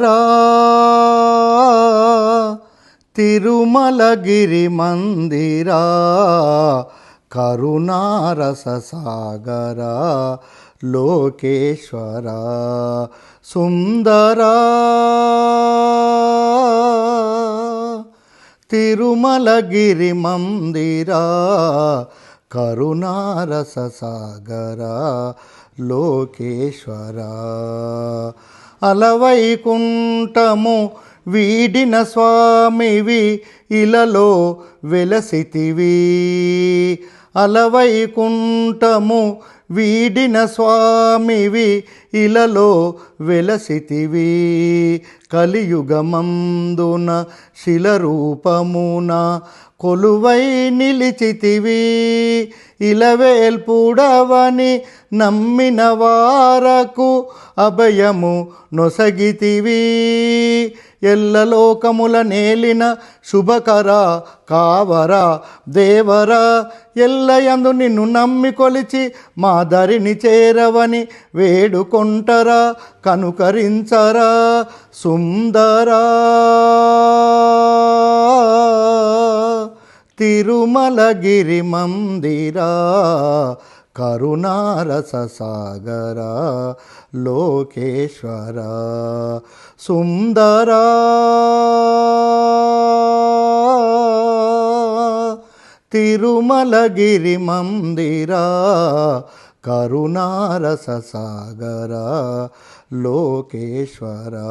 రా తిరుమలగిరి మందిరా కరుణారస సాగరా లోకేశ్వరా సుందరా తిరుమలగిరి మందిరా కరుణారస సాగరా లోకేశ్వరా అలవైకుంఠము వీడిన స్వామివి ఇలలో వెలసితివి అలవైకుంఠము వీడిన స్వామివి ఇలలో వెలసితివి కలియుగమందున శిలరూపమున కొలువై నిలిచితివి ఇలవేల్పుడవని నమ్మిన వారకు అభయము నొసగితివి ఎల్లలోకముల నేలిన శుభకర కావరా దేవరా ఎల్లయందు నిన్ను నమ్మి కొలిచి మా దరిని చేరవని వేడుకొంటరా కనుకరించరా సుందరా తిరుమలగిరి మందిరా కరుణారస సాగరా లోకేశ్వరా సుందరా తిరుమలగిరి మందిరా కరుణారస సాగరా లోకేశ్వరా.